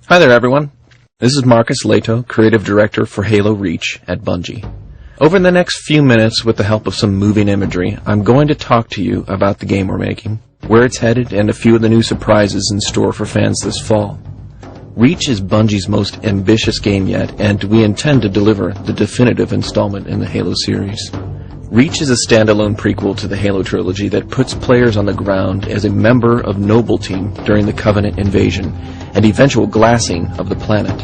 Hi there, everyone. This is Marcus Leto, Creative Director for Halo Reach at Bungie. Over the next few minutes, with the help of some moving imagery, I'm going to talk to you about the game we're making, where it's headed, and a few of the new surprises in store for fans this fall. Reach is Bungie's most ambitious game yet, and we intend to deliver the definitive installment in the Halo series. Reach is a standalone prequel to the Halo trilogy that puts players on the ground as a member of Noble Team during the Covenant invasion and eventual glassing of the planet.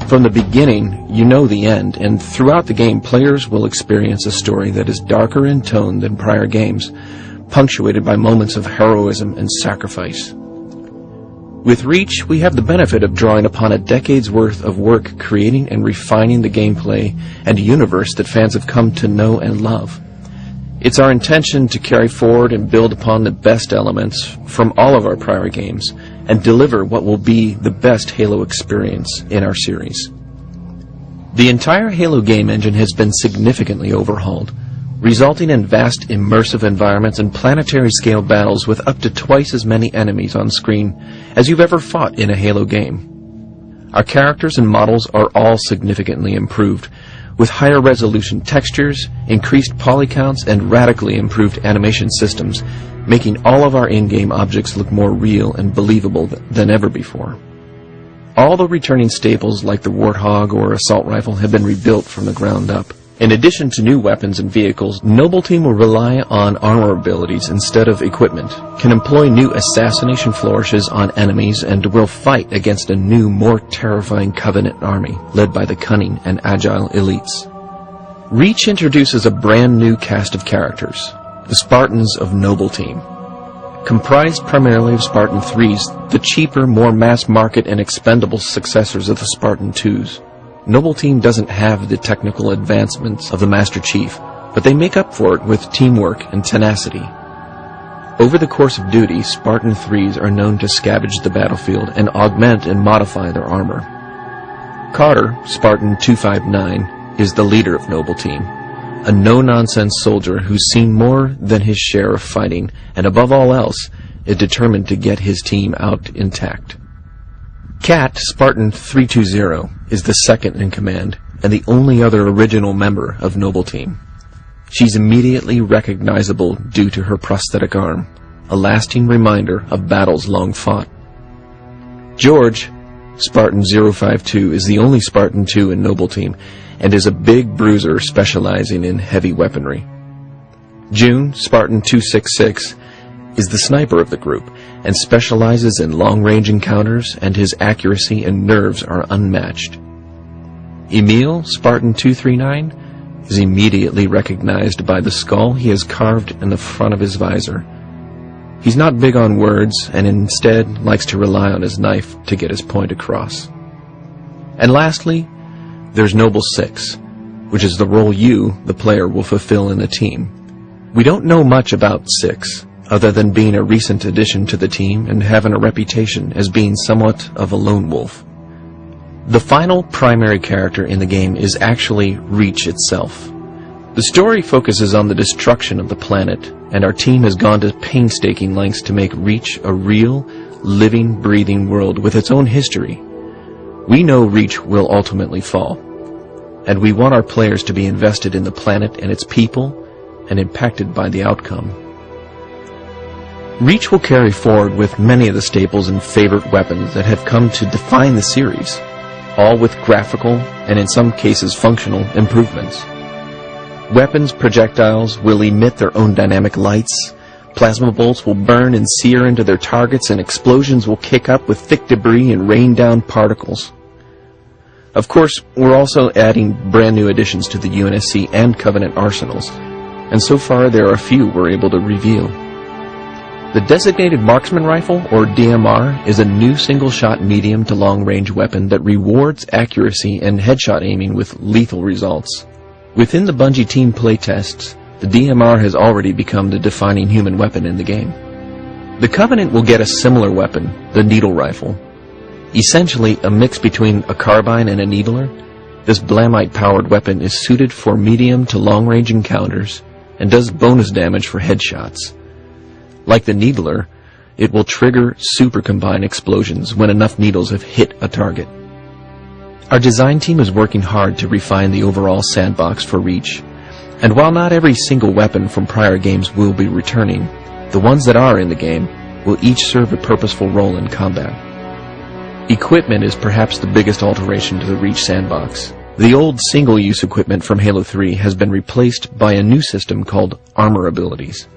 From the beginning, you know the end, and throughout the game, players will experience a story that is darker in tone than prior games, punctuated by moments of heroism and sacrifice. With Reach, we have the benefit of drawing upon a decade's worth of work creating and refining the gameplay and universe that fans have come to know and love. It's our intention to carry forward and build upon the best elements from all of our prior games and deliver what will be the best Halo experience in our series. The entire Halo game engine has been significantly overhauled, resulting in vast immersive environments and planetary-scale battles with up to twice as many enemies on screen as you've ever fought in a Halo game. Our characters and models are all significantly improved, with higher resolution textures, increased poly counts, and radically improved animation systems, making all of our in-game objects look more real and believable than ever before. All the returning staples like the Warthog or Assault Rifle have been rebuilt from the ground up. In addition to new weapons and vehicles, Noble Team will rely on armor abilities instead of equipment, can employ new assassination flourishes on enemies, and will fight against a new, more terrifying Covenant army, led by the cunning and agile elites. Reach introduces a brand new cast of characters, the Spartans of Noble Team. Comprised primarily of Spartan 3s, the cheaper, more mass-market and expendable successors of the Spartan 2s. Noble Team doesn't have the technical advancements of the Master Chief, but they make up for it with teamwork and tenacity. Over the course of duty, Spartan 3s are known to scavenge the battlefield and augment and modify their armor. Carter, Spartan 259, is the leader of Noble Team, a no-nonsense soldier who's seen more than his share of fighting, and above all else, is determined to get his team out intact. Kat, Spartan 320, is the second in command and the only other original member of Noble Team. She's immediately recognizable due to her prosthetic arm, a lasting reminder of battles long fought. George, Spartan 052, is the only Spartan 2 in Noble Team and is a big bruiser specializing in heavy weaponry. June, Spartan 266, is the sniper of the group and specializes in long-range encounters, and his accuracy and nerves are unmatched. Emil, Spartan 239, is immediately recognized by the skull he has carved in the front of his visor. He's not big on words and instead likes to rely on his knife to get his point across. And lastly, there's Noble 6, which is the role you, the player, will fulfill in the team. We don't know much about 6, other than being a recent addition to the team and having a reputation as being somewhat of a lone wolf. The final primary character in the game is actually Reach itself. The story focuses on the destruction of the planet, and our team has gone to painstaking lengths to make Reach a real, living, breathing world with its own history. We know Reach will ultimately fall, and we want our players to be invested in the planet and its people and impacted by the outcome. Reach will carry forward with many of the staples and favorite weapons that have come to define the series, all with graphical and in some cases functional improvements. Weapons projectiles will emit their own dynamic lights, plasma bolts will burn and sear into their targets, and explosions will kick up with thick debris and rain down particles. Of course, we're also adding brand new additions to the UNSC and Covenant arsenals, and so far there are a few we're able to reveal. The Designated Marksman Rifle, or DMR, is a new single-shot medium to long-range weapon that rewards accuracy and headshot aiming with lethal results. Within the Bungie team playtests, the DMR has already become the defining human weapon in the game. The Covenant will get a similar weapon, the Needle Rifle. Essentially a mix between a carbine and a needler, this Blamite-powered weapon is suited for medium to long-range encounters and does bonus damage for headshots. Like the Needler, it will trigger super combine explosions when enough needles have hit a target. Our design team is working hard to refine the overall sandbox for Reach, and while not every single weapon from prior games will be returning, the ones that are in the game will each serve a purposeful role in combat. Equipment is perhaps the biggest alteration to the Reach sandbox. The old single-use equipment from Halo 3 has been replaced by a new system called Armor Abilities.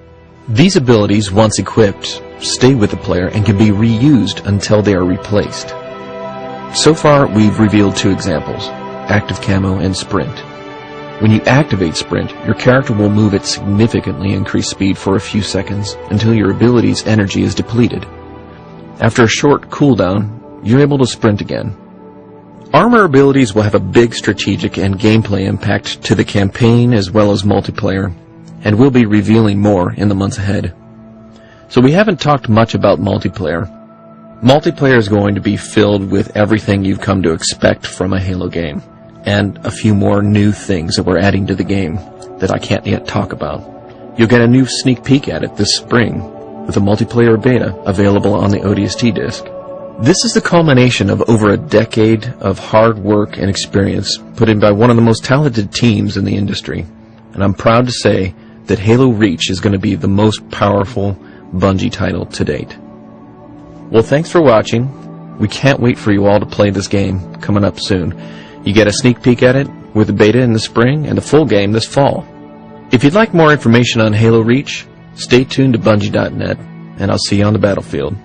These abilities, once equipped, stay with the player and can be reused until they are replaced. So far, we've revealed 2 examples, Active Camo and Sprint. When you activate Sprint, your character will move at significantly increased speed for a few seconds until your ability's energy is depleted. After a short cooldown, you're able to sprint again. Armor abilities will have a big strategic and gameplay impact to the campaign as well as multiplayer, and we'll be revealing more in the months ahead. So we haven't talked much about multiplayer. Multiplayer is going to be filled with everything you've come to expect from a Halo game, and a few more new things that we're adding to the game that I can't yet talk about. You'll get a new sneak peek at it this spring with a multiplayer beta available on the ODST disc. This is the culmination of over a decade of hard work and experience put in by one of the most talented teams in the industry, and I'm proud to say that Halo Reach is going to be the most powerful Bungie title to date. Well, thanks for watching. We can't wait for you all to play this game coming up soon. You get a sneak peek at it with the beta in the spring and the full game this fall. If you'd like more information on Halo Reach, stay tuned to Bungie.net, and I'll see you on the battlefield.